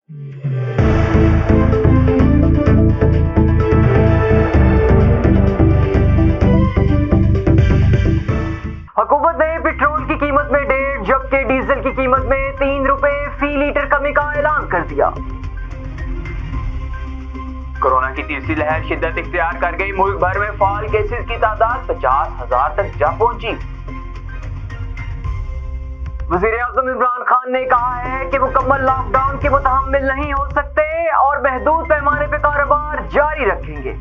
حکومت نے پیٹرول کی قیمت میں 1.5 جبکہ ڈیزل کی قیمت میں 3 روپے فی لیٹر کمی کا اعلان کر دیا۔ کورونا کی تیسری لہر شدت اختیار کر گئی، ملک بھر میں فعال کیسز کی تعداد 50,000 تک جا پہنچی۔ وزیر اعظم عمران خان نے کہا ہے کہ مکمل لاک ڈاؤن کے متحمل نہیں ہو سکتے اور محدود پیمانے پہ کاروبار جاری رکھیں گے۔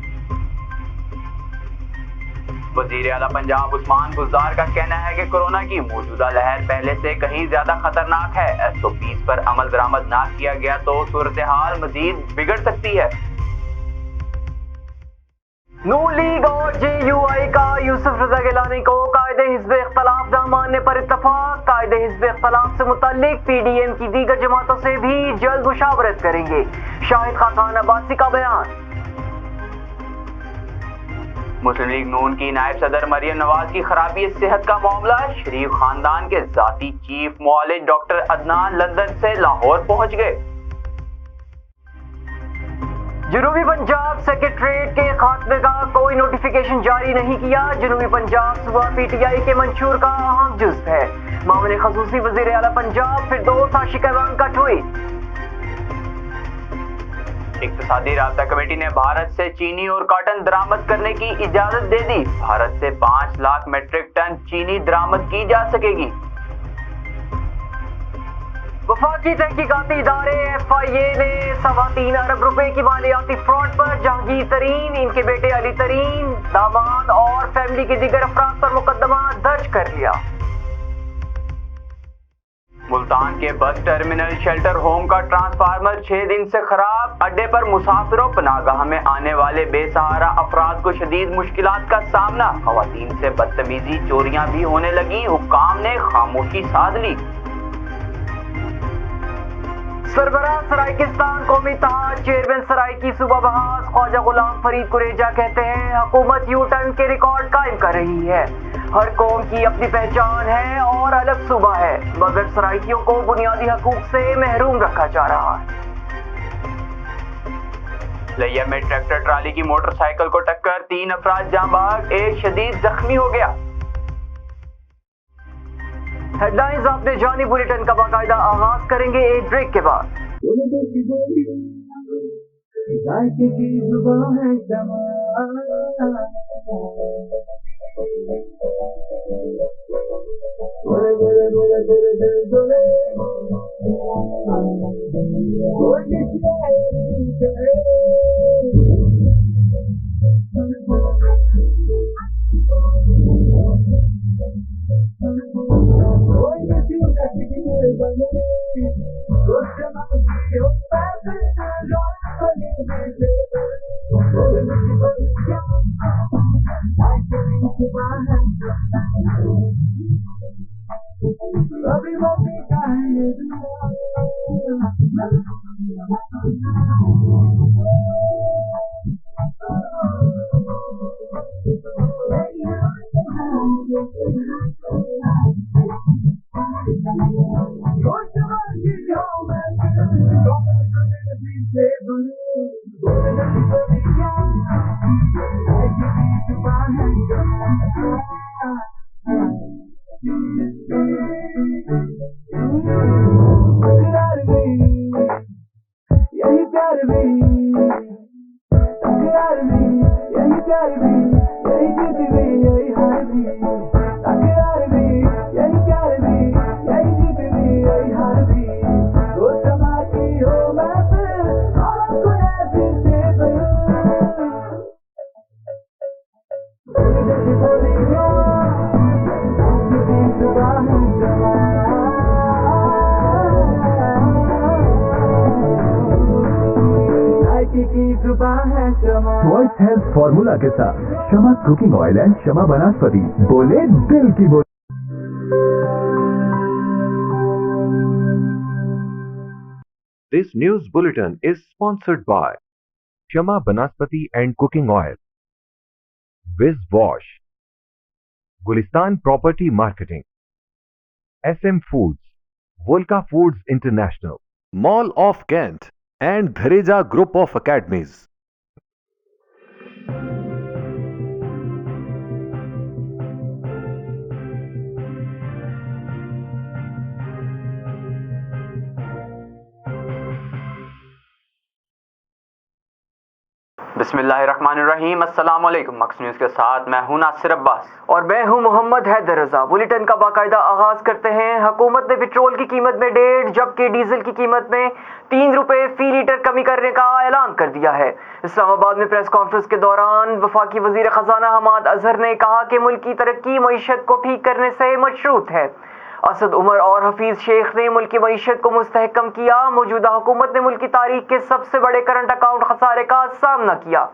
وزیر اعلیٰ پنجاب عثمان بزدار کا کہنا ہے کہ کورونا کی موجودہ لہر پہلے سے کہیں زیادہ خطرناک ہے۔ SOPs پر عمل درآمد نہ کیا گیا تو صورتحال مزید بگڑ سکتی ہے۔ نون لیگ اور JUI کا یوسف رضا گیلانی کو قائد حزب اختلاف نہ ماننے پر اتفاق۔ قائد حزب اختلاف سے متعلق PDM کی دیگر جماعتوں سے بھی جلد مشاورت کریں گے، شاہد خاقان عباسی کا بیان۔ مسلم لیگ نون کی نائب صدر مریم نواز کی خرابی صحت کا معاملہ، شریف خاندان کے ذاتی چیف معالج ڈاکٹر عدنان لندن سے لاہور پہنچ گئے۔ جنوبی پنجاب سیکریٹریٹ کے خاتمے کا کوئی نوٹیفیکیشن جاری نہیں کیا۔ جنوبی پنجاب صوبہ PTI کے منشور کا اہم جزو ہے۔ معاون خصوصی وزیر اعلیٰ پنجاب فردوس عاشق ایوان کا ٹویٹ۔ اقتصادی رابطہ کمیٹی نے بھارت سے چینی اور کاٹن درآمد کرنے کی اجازت دے دی۔ بھارت سے 5 لاکھ میٹرک ٹن چینی درآمد کی جا سکے گی۔ وفاقی تحقیقاتی ادارے FIA نے 3.25 ارب روپے کی مالیاتی فراڈ پر جہانگیر ترین، ان کے بیٹے علی ترین، داماد اور فیملی کے دیگر افراد پر مقدمہ درج کر لیا۔ ملتان کے بس ٹرمینل شیلٹر ہوم کا ٹرانسفارمر 6 دن سے خراب، اڈے پر مسافروں پناہگاہ میں آنے والے بے سہارا افراد کو شدید مشکلات کا سامنا، خواتین سے بدتمیزی، چوریاں بھی ہونے لگیں، حکام نے خاموشی سادھ لی۔ سربراہ سرائیکستان قومی اتحاد چیئرمین سرائیکی صوبہ بحاث خواجہ غلام فرید قریجہ کہتے ہیں حکومت یو ٹرن کے ریکارڈ قائم کر رہی ہے۔ ہر قوم کی اپنی پہچان ہے اور الگ صوبہ ہے، مگر سرائیکیوں کو بنیادی حقوق سے محروم رکھا جا رہا ہے۔ لیا میں ٹریکٹر ٹرالی کی موٹر سائیکل کو ٹکر، 3 افراد جاں بحق، 1 شدید زخمی ہو گیا۔ ہیڈ لائنز اپنے جانی بلیٹن کا باقاعدہ آغاز کریں گے ایک بریک کے بعد۔ وائس ہیلتھ فارمولا کے ساتھ شمع کوکنگ آئل اینڈ شمع بناسپتی، بولے دل کی بول۔ This news bulletin is sponsored by Shama Banaspati and Cooking Oil, Wiz Wash, Gulistan Property Marketing, SM Foods, Volca Foods International, Mall of Kent, and Dhareja Group of Academies. बिस्मिल्लाहिर्रहमानिर्रहीम। अस्सलाम वालेकुम। मक्स news के साथ मैं हूं नासिर अब्बास और मैं हूं मोहम्मद हैदर रजा। बुलेटिन का बाकायदा आगाज करते हैं। हुकूमत ने पेट्रोल की कीमत में 1.5 जबकि डीजल की कीमत में 3 रुपए फी लीटर कमी करने का ऐलान कर दिया है। इस्लामाबाद में प्रेस कॉन्फ्रेंस के दौरान वफाकी वजीर खजाना हमाद अजहर ने कहा कि मुल्क की तरक्की मईशत को ठीक करने से मशरूत है। असद उमर और हफीज शेख ने मुल्क की मईशत को मुस्तहकम किया। मौजूदा हुकूमत ने मुल्क की तारीख के सबसे बड़े करंट अकाउंट खसारे का सामना किया।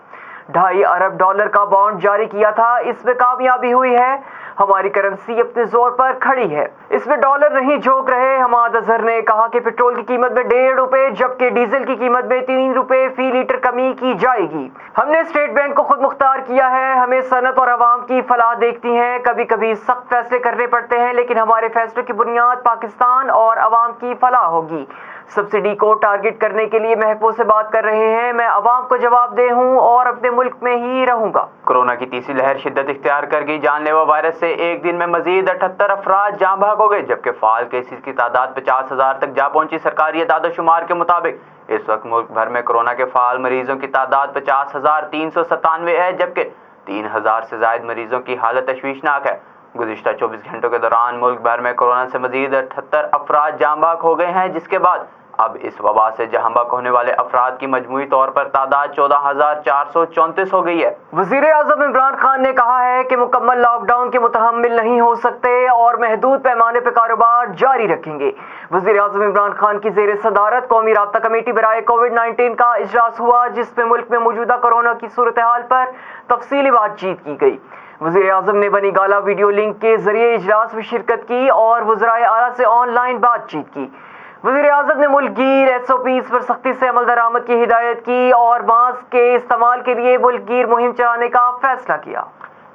$2.5 अरब का बॉन्ड जारी किया था, इसमें कामयाबी हुई है। हमारी करेंसी अपने जोर पर खड़ी है, इसमें डॉलर नहीं झोंक रहे। हमाद अजहर ने कहा कि पेट्रोल की कीमत में 1.5 रुपए जबकि डीजल की कीमत में 3 रुपए फी लीटर कमी की जाएगी। हमने स्टेट बैंक को खुद मुख्तार किया है। हमें सनत और अवाम की फलाह देखती है। कभी कभी सख्त फैसले करने पड़ते हैं, लेकिन हमारे फैसलों की बुनियाद पाकिस्तान और अवाम की फलाह होगी। सब्सिडी को टारगेट करने के लिए महफूज से बात कर रहे हैं। मैं अवाम को जवाबदेह हूँ और अपने मुल्क में ही रहूंगा। कोरोना की तीसरी लहर शिद्दत इख्तियार कर गई। जानलेवा वायरस से एक दिन में मजीद 78 अफराद जाँ भाग हो गए, जबकि फाल केसेस की तादाद 50,000 तक जा पहुंची। सरकारी एदाद-ओ-शुमार के मुताबिक इस वक्त मुल्क भर में कोरोना के फाल मरीजों की तादाद 50,397 है, जबकि 3,000 से ज्यादा मरीजों की हालत तशवीशनाक है। गुज़िश्ता 24 घंटों के दौरान मुल्क भर में कोरोना से मजीद 78 अफराद जाँ भाग हो गए हैं, जिसके बाद अब इस वबा से जहाँ भाग होने वाले अफराद की मजमूई तौर पर तादाद 14,434 हो गई है। वज़ीर आज़म इमरान खान ने कहा है कि मुकम्मल लॉकडाउन के मुतहम्मिल नहीं हो सकते और महदूद पैमाने पर कारोबार जारी रखेंगे। वज़ीर आज़म इमरान खान की ज़ेर सदारत कौमी राब्ता कमेटी बराए कोविड-19 का इजलास हुआ, जिसमें मुल्क में मौजूदा कोरोना की सूरत हाल पर तफसीली बातचीत की गई। वज़ीर आज़म ने बनी गाला वीडियो लिंक के जरिए इजलास में शिरकत की और वज़राए आला से ऑनलाइन बातचीत की। वज़ीर आज़म ने मुल्कगीर SOPs पर सख्ती से अमल दरामद की हिदायत की और मास्क के इस्तेमाल के लिए मुल्कगीर मुहिम चलाने का फैसला किया।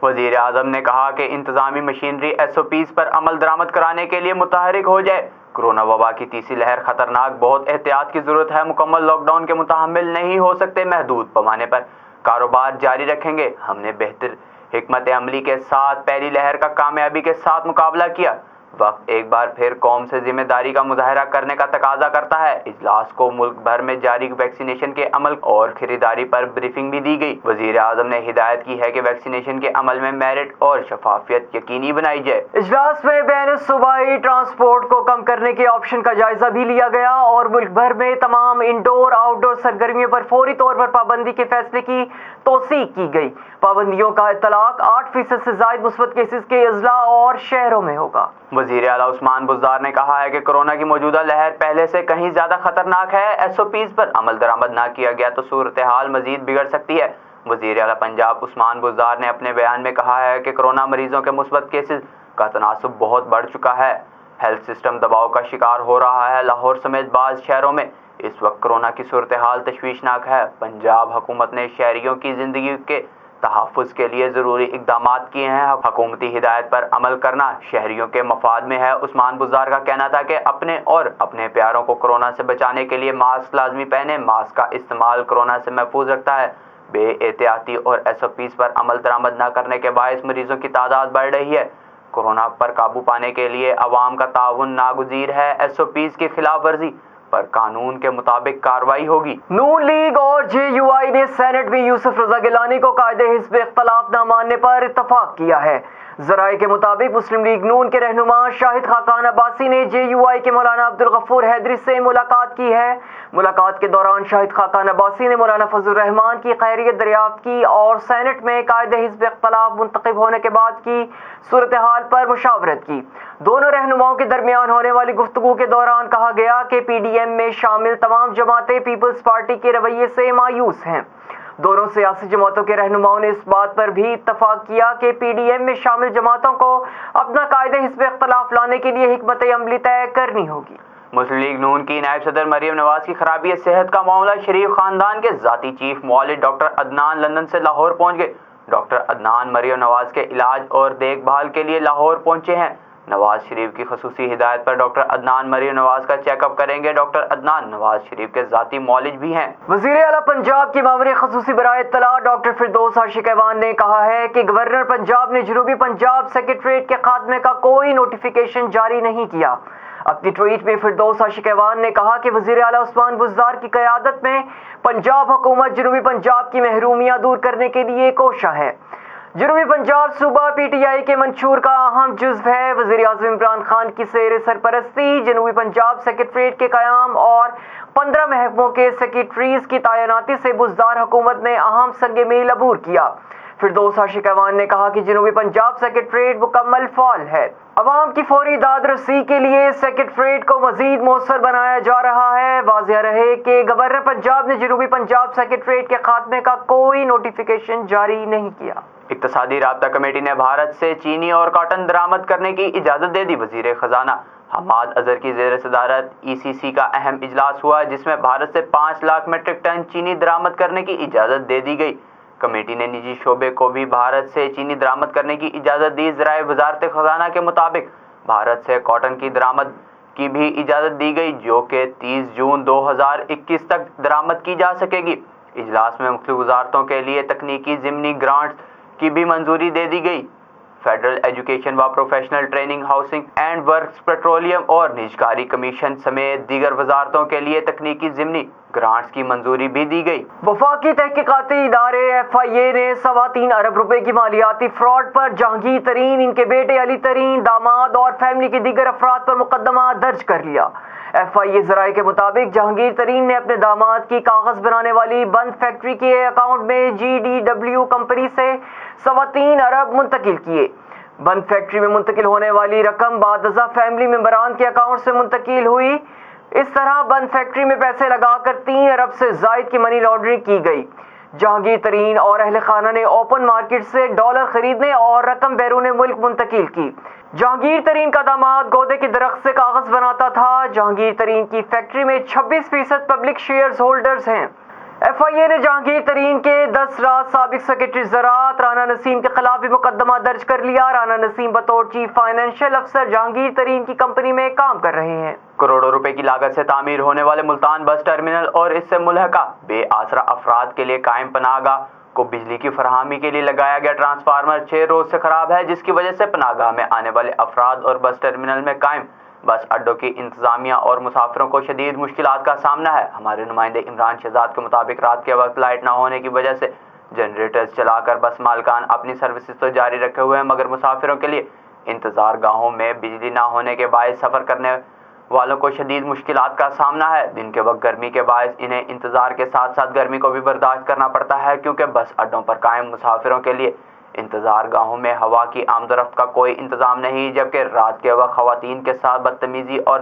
वज़ीर आज़म ने कहा कि इंतजामी मशीनरी SOPs पर अमल दरामद कराने के लिए मुतहरिक हो जाए। कोरोना वबा की तीसरी लहर खतरनाक, बहुत एहतियात की जरूरत है। मुकम्मल लॉकडाउन के मुतहम्मिल नहीं हो सकते, महदूद पैमाने पर कारोबार जारी रखेंगे। हमने बेहतर हिकमत अमली के साथ पहली लहर का कामयाबी के साथ मुकाबला किया। वक्त एक बार फिर कौम से जिम्मेदारी का मुजाहरा करने का तकाजा करता है। इजलास को मुल्क भर में जारी वैक्सीनेशन के अमल और खरीदारी पर ब्रीफिंग भी दी गई। वजीर आजम ने हिदायत की है कि वैक्सीनेशन के अमल में मेरिट और शफाफियत यकीनी बनाई जाए। इजलास में बैन सूबाई ट्रांसपोर्ट को कम करने के ऑप्शन का जायजा भी लिया गया और मुल्क भर में तमाम इंडोर आउटडोर सरगर्मियों पर फौरी तौर पर पाबंदी के फैसले की तौसीक की गई। पाबंदियों का इतलाक 8% से ज्यादा मुस्बत केसेस के अजला और शहरों में होगा। वजीर आला उस्मान बुज़दार ने कहा है कि कोरोना की मौजूदा लहर पहले से कहीं ज्यादा खतरनाक है। SOPs पर अमल दरामद ना किया गया तो सूरत हाल मजीद बिगड़ सकती है। वजीर आला पंजाब उस्मान बुज़दार ने अपने बयान में कहा है कि कोरोना मरीजों के मुस्बत केसेस का तनासुब बहुत बढ़ चुका है। हेल्थ सिस्टम दबाव का शिकार हो रहा है। लाहौर समेत बाज़ शहरों में इस वक्त कोरोना की सूरत हाल तशवीशनाक है। पंजाब हुकूमत ने शहरियों की जिंदगी के तहफ़्फ़ुज़ के लिए ज़रूरी इक़दामात किए हैं। हुकूमती हिदायत पर अमल करना शहरियों के मफाद में है। उस्मान बुज़दार का कहना था कि अपने और अपने प्यारों को कोरोना से बचाने के लिए मास्क लाजमी पहने। मास्क का इस्तेमाल कोरोना से महफूज रखता है। बेएहतियाती और SOPs पर अमल दरामद न करने के बायस मरीजों की तादाद बढ़ रही है। कोरोना पर काबू पाने के लिए अवाम का ताउन नागुज़ीर है। SOPs की खिलाफ वर्जी पर कानून के मुताबिक कार्रवाई होगी। नून लीग और JUI ने सेनेट में यूसुफ रजा गिलानी को कायदे हिस्ब इख्तलाफ न मानने पर इत्तफाक किया है। जराए के मुताबिक मुस्लिम लीग नून के रहनुमा शाहिद खाकान अब्बासी ने JUI के मौलाना अब्दुल गफूर हैदरी से मुलाकात की है। मुलाकात के दौरान शाहिद खाकान अब्बासी ने मौलाना फजल रहमान की खैरियत दरियाफ्त की और सेनेट में कायदे हिस्ब इख्तलाफ मुंतखब होने के बाद की सूरत हाल पर मुशावरत की। दोनों रहनुमाओं के दरमियान होने वाली गुफ्तगू के दौरान कहा गया कि PDM में शामिल तमाम जमातें पीपल्स पार्टी के रवैये से मायूस हैं। दोनों सियासी जमातों के रहनुमाओं ने इस बात पर भी इत्तफाक किया कि PDM में शामिल जमातों को अपना कायदे हिस्ब इख्तलाफ लाने के लिए हिकमत अमली तय करनी होगी। मुस्लिम लीग नून की नायब सदर मरियम नवाज की खराबी सेहत का मामला शरीफ खानदान के ज़ाती चीफ मौलिद डॉक्टर अदनान लंदन से लाहौर पहुंच गए। डॉक्टर अदनान मरियम नवाज के इलाज और देखभाल के लिए लाहौर पहुंचे हैं। نواز شریف کی خصوصی ہدایت پر ڈاکٹر عدنان مریم نواز کا چیک اپ کریں گے۔ ڈاکٹر عدنان نواز شریف کے ذاتی معالج بھی ہیں۔ وزیر اعلیٰ پنجاب کی مامور خصوصی برائے اطلاع ڈاکٹر فردوس عاشق ایوان نے کہا ہے کہ گورنر پنجاب نے جنوبی پنجاب سیکریٹریٹ کے خاتمے کا کوئی نوٹیفیکیشن جاری نہیں کیا۔ اپنی ٹویٹ میں فردوس عاشق ایوان نے کہا کہ وزیر اعلیٰ عثمان بزدار کی قیادت میں پنجاب حکومت جنوبی پنجاب کی محرومیاں دور کرنے کے لیے کوشاں ہے۔ جنوبی پنجاب صوبہ پی ٹی آئی کے منشور کا اہم جزو ہے۔ وزیر اعظم عمران خان کی زیر سرپرستی جنوبی پنجاب سیکریٹریٹ کے قیام اور 15 محکموں کے سیکریٹریز کی تعیناتی سے بزدار حکومت نے اہم سنگ میل عبور کیا۔ فردوس عاشق ایوان نے کہا کہ جنوبی پنجاب سیکریٹریٹ مکمل فعال ہے۔ عوام کی فوری داد رسی کے لیے سیکریٹریٹ کو مزید مؤثر بنایا جا رہا ہے۔ واضح رہے کہ گورنر پنجاب نے جنوبی پنجاب سیکریٹریٹ کے خاتمے کا کوئی نوٹیفیکیشن جاری نہیں کیا۔ اقتصادی رابطہ کمیٹی نے بھارت سے چینی اور کاٹن درآمد کرنے کی اجازت دے دی۔ وزیر خزانہ حماد اظہر کی زیر صدارت ECC کا اہم اجلاس ہوا جس میں بھارت سے 5 لاکھ میٹرک ٹن چینی درآمد کرنے کی اجازت دے دی گئی۔ کمیٹی نے نجی شعبے کو بھی بھارت سے چینی درآمد کرنے کی اجازت دی۔ ذرائع وزارت خزانہ کے مطابق بھارت سے کاٹن کی درآمد کی بھی اجازت دی گئی جو کہ 30 جون 2021 تک درآمد کی جا سکے گی۔ اجلاس میں مختلف وزارتوں کے لیے تکنیکی ضمنی گرانٹس کی بھی منظوری دے دی گئی۔ فیڈرل ایجوکیشن و professional training, housing and works, petroleum اور نجکاری کمیشن سمیت دیگر وزارتوں کے لیے تکنیکی ضمنی گرانٹس کی منظوری بھی دی گئی۔ وفاقی تحقیقاتی ادارے FIA نے 3.25 ارب روپے کی مالیاتی فراڈ پر جہانگیر ترین، ان کے بیٹے علی ترین، داماد اور فیملی کے دیگر افراد پر مقدمہ درج کر لیا۔ FIA ذرائع کے مطابق جہانگیر ترین نے اپنے داماد کی کاغذ بنانے والی بند فیکٹری کے اکاؤنٹ میں GDW کمپنی سے 3.25 ارب منتقل کیے۔ بند فیکٹری میں منتقل ہونے والی رقم بعد ازاں فیملی ممبران کے اکاؤنٹ سے منتقل ہوئی۔ اس طرح بند فیکٹری میں پیسے لگا کر 3 ارب سے زائد کی منی لانڈرنگ کی گئی۔ جہانگیر ترین اور اہل خانہ نے اوپن مارکیٹ سے ڈالر خریدنے اور رقم بیرون ملک منتقل کی۔ جہانگیر ترین کا داماد گودے کے درخت سے کاغذ بناتا تھا۔ جہانگیر ترین کی فیکٹری میں 26% پبلک شیئرز ہولڈرز ہیں۔ FIA نے جہانگیر ترین کے 10 راز سابق سیکرٹری زراعت رانا نسیم کے خلاف بھی مقدمہ درج کر لیا۔ رانا نسیم بطور چیف فائنینشیل افسر جہانگیر ترین کی کمپنی میں کام کر رہے ہیں۔ کروڑوں روپے کی لاگت سے تعمیر ہونے والے ملتان بس ٹرمینل اور اس سے ملحقہ بے آسرا افراد کے لیے قائم پناہ گاہ کو بجلی کی فراہمی کے لیے لگایا گیا ٹرانسفارمر 6 روز سے خراب ہے جس کی وجہ سے پناہ گاہ میں آنے والے افراد اور بس ٹرمینل میں قائم بس اڈوں کی انتظامیہ اور مسافروں کو شدید مشکلات کا سامنا ہے۔ ہمارے نمائندے عمران شہزاد کے مطابق رات کے وقت لائٹ نہ ہونے کی وجہ سے جنریٹرز چلا کر بس مالکان اپنی سروسز تو جاری رکھے ہوئے ہیں مگر مسافروں کے لیے انتظار گاہوں میں بجلی نہ ہونے کے باعث سفر کرنے والوں کو شدید مشکلات کا سامنا ہے۔ دن کے وقت گرمی کے باعث انہیں انتظار کے ساتھ ساتھ گرمی کو بھی برداشت کرنا پڑتا ہے کیونکہ بس اڈوں پر قائم مسافروں کے لیے انتظار گاہوں میں ہوا کی آمد و رفت کا کوئی انتظام نہیں، جبکہ رات کے وقت خواتین کے ساتھ بدتمیزی اور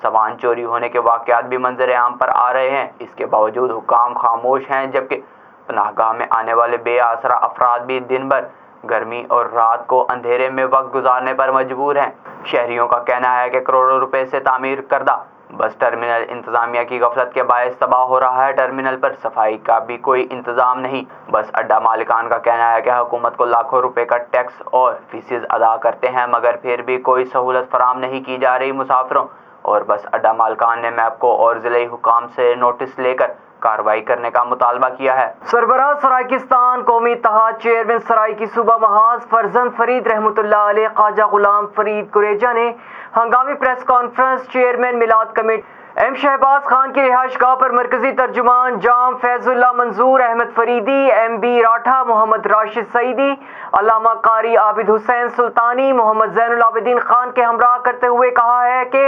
سامان چوری ہونے کے واقعات بھی منظر عام پر آ رہے ہیں۔ اس کے باوجود حکام خاموش ہیں جبکہ پناہ گاہ میں آنے والے بے آسرا افراد بھی دن بھر گرمی اور رات کو اندھیرے میں وقت گزارنے پر مجبور ہیں۔ شہریوں کا کہنا ہے کہ کروڑوں روپے سے تعمیر کردہ بس ٹرمینل انتظامیہ کی غفلت کے باعث تباہ ہو رہا ہے۔ ٹرمینل پر صفائی کا بھی کوئی انتظام نہیں۔ بس اڈا مالکان کا کہنا ہے کہ حکومت کو لاکھوں روپے کا ٹیکس اور فیسز ادا کرتے ہیں مگر پھر بھی کوئی سہولت فراہم نہیں کی جا رہی۔ مسافروں اور بس اڈا مالکان نے میپکو اور ضلعی حکام سے نوٹس لے کر کارروائی کرنے کا مطالبہ کیا ہے۔ سربراہ سرائیکستان قومی اتحاد چیئرمین سرائیکی صوبہ محاذ فرزند فرید رحمۃ اللہ علیہ خواجہ غلام فرید قریجہ نے ہنگامی پریس کانفرنس چیئرمین میلاد کمیٹی ایم شہباز خان کی رہائش گاہ پر مرکزی ترجمان جام فیض اللہ منظور احمد فریدی، MB راٹھا، محمد راشد سعیدی، علامہ قاری عابد حسین سلطانی، محمد زین العابدین خان کے ہمراہ کرتے ہوئے کہا ہے کہ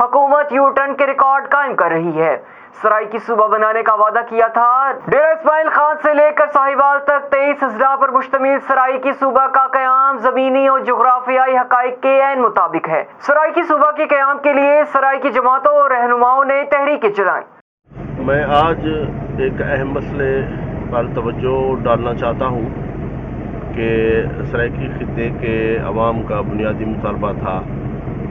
حکومت یو ٹرن کے ریکارڈ قائم کر رہی ہے۔ سرائیکی صوبہ بنانے کا وعدہ کیا تھا۔ ڈیرہ اسماعیل خان سے لے کر ساہیوال تک 23 اضلاع پر مشتمل سرائیکی صوبہ کا قیام زمینی اور جغرافیائی حقائق کے عین مطابق ہے۔ سرائیکی صوبہ کے قیام کے لیے سرائیکی جماعتوں اور رہنماؤں نے تحریکیں چلائیں۔ میں آج ایک اہم مسئلے پر توجہ ڈالنا چاہتا ہوں کہ سرائیکی خطے کے عوام کا بنیادی مطالبہ تھا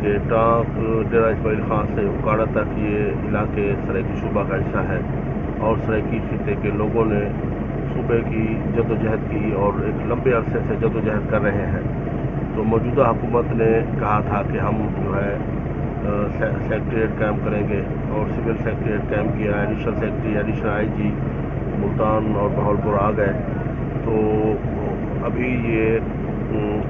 کہ ٹانک ڈیرہ اسماعیل خان سے اکاڑا تک یہ علاقے سرائیکی صوبہ کا حصہ ہے اور سرائیکی خطے کے لوگوں نے صوبے کی جد و جہد کی اور ایک لمبے عرصے سے جد و جہد کر رہے ہیں۔ तो मौजूदा हुकूमत ने कहा था कि हम जो है सेक्रेटरीट कैंप करेंगे और सिविल सेक्रेटरीट कैंप किया। Additional secretary, additional IG Multan और बहावलपुर आ गए, तो अभी ये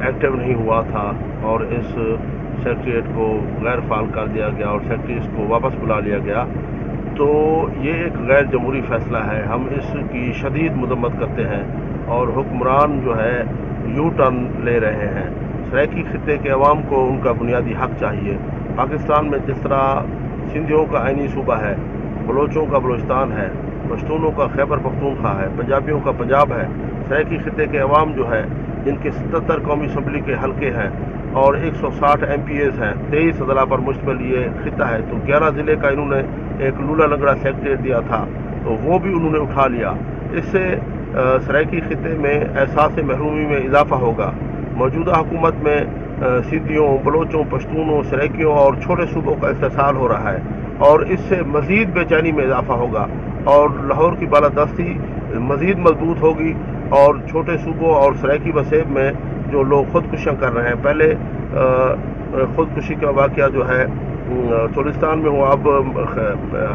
एक्टिव नहीं हुआ था और इस सेक्रेटरीट को गैर फाल कर दिया गया और सेक्रेटरीट को वापस बुला लिया गया। तो ये एक गैर जमहूरी फ़ैसला है, हम इसकी शदीद मजम्मत करते हैं और हुक्मरान जो है यू टर्न ले रहे हैं। सराइकी खित्ते के अवाम को उनका बुनियादी हक चाहिए। पाकिस्तान में जिस तरह सिंधियों का आइनी सूबा है, बलोचों का बलोचिस्तान है, पश्तूनों का खैबर पख्तूनख्वा है, पंजाबियों का पंजाब है, सराइकी खित्ते के अवाम जो है जिनके 77 कौमी असम्बली के हलके हैं और 160 MPAs हैं, 23 अदला पर मुश्तमिल ये खिता है, तो 11 ज़िले का इन्होंने एक लूला लंगड़ा सेक्रेटरीट दिया था, तो वो भी उन्होंने उठा लिया। इससे सराइकी खित्ते में एहसास महरूमी में इजाफा होगा। मौजूदा हुकूमत में सिंधियों, बलोचों, पश्तूनों, सराइकियों और छोटे सूबों का इस्तेसाल हो रहा है और इससे मज़ीद बेचैनी में इजाफा होगा और लाहौर की बालादस्ती मज़ीद मजबूत होगी और छोटे सूबों और सराइकी वसेब में जो लोग ख़ुदकुशियाँ कर रहे हैं, पहले ख़ुदकुशी का वाक़या जो है चोलिस्तान में हुआ, अब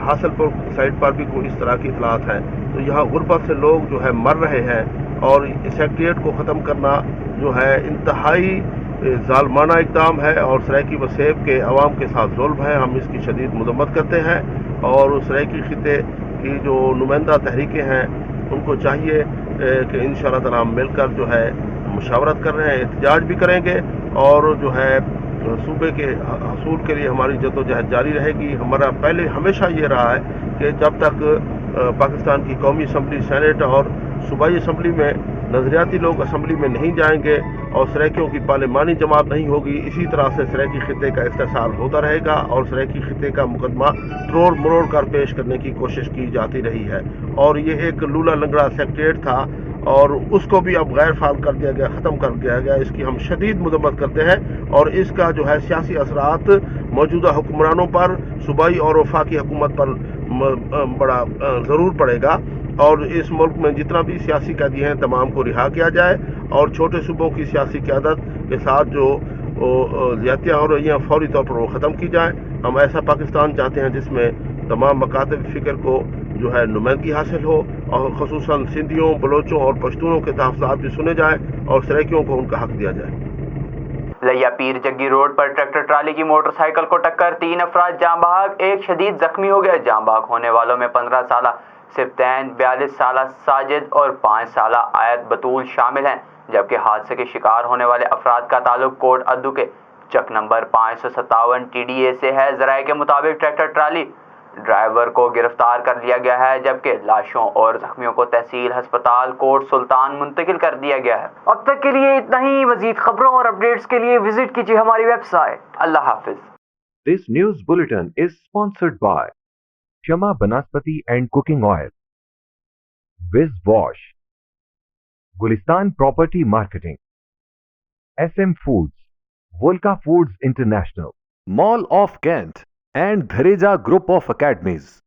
हासिलपुर साइड पर भी कोई इस तरह की इतलात हैं, तो यहाँ गुर्बत से लोग जो है मर रहे हैं और इस सेक्रेटरीट को ख़त्म करना जो है इंतहाई ज़ालमाना इक़दाम है और सराइकी वसेब के अवाम के साथ जुल्म है। हम इसकी शदीद मजम्मत करते हैं और सराइकी खित्ते की जो नुमाइंदा तहरीकें हैं उनको चाहिए कि इंशाअल्लाह ताला हम मिलकर जो है मुशावरत कर रहे हैं, एहतजाज भी करेंगे और जो है सूबे के हसूल के लिए हमारी जद्दोजहद जारी रहेगी। हमारा पहले हमेशा ये रहा है कि जब तक पाकिस्तान की कौमी असम्बली, सेनेट और सूबाई असम्बली में नज़रियाती लोग असम्बली में नहीं जाएंगे और सराइकियों की पार्लिमानी जमात नहीं होगी, इसी तरह से सराइकी खित्ते का इस्तेसाल होता रहेगा और सराइकी खित्ते का मुकदमा तोड़ मरोड़ कर पेश करने की कोशिश की जाती रही है। और ये एक लूला लंगड़ा सेक्रेटरीट था और उसको भी अब गैर फाल कर दिया गया, ख़त्म कर दिया गया। इसकी हम शदीद मजम्मत करते हैं और इसका जो है सियासी असरात मौजूदा हुक्मरानों पर, सूबाई और वफाकी हुकूमत पर बड़ा ज़रूर पड़ेगा और इस मुल्क में जितना भी सियासी कैदी हैं तमाम को रिहा किया जाए और छोटे सूबों की सियासी क़यादत के साथ जो ज़्यादतियाँ हो रही हैं फौरी तौर पर वो ख़त्म की जाए। हम ऐसा पाकिस्तान चाहते हैं जिसमें तमाम मकातब फ़िक्र को जो है नुमाइंदगी हासिल हो और ख़ुसूसन सिंधियों, बलोचों और पश्तूनों के तहफ़्फ़ुज़ात भी सुने जाएँ और सराइकियों को उनका हक दिया जाए। लिया पीर जग्गी रोड पर ट्रैक्टर ट्राली की मोटरसाइकिल को टक्कर, 3 अफराद जाँ बहक, 1 शदीद जख्मी हो गया। जाँ बहक होने वालों में 15 साला सिफ्तैन, 42 साला साजिद और 5 साला आयत बतूल शामिल हैं, जबकि हादसे के शिकार होने वाले अफराद का ताल्लुक कोट अद्दू के चक नंबर 557 TDA से है। ज़राए के मुताबिक ट्रैक्टर ट्राली ड्राइवर को गिरफ्तार कर लिया गया है, जबकि लाशों और जख्मियों को तहसील अस्पताल कोट सुल्तान मुंतकिल कर दिया गया है। अब तक के लिए इतना ही। मजीद खबरों और अपडेट्स के लिए विजिट कीजिए हमारी website. Allah Hafiz. This news bulletin is sponsored by Shama Banaspati and Cooking Oil, Wiz Wash, Gulistan Property Marketing, SM Foods, Volca Foods International, Mall of Kent, and Dhareja Group of Academies.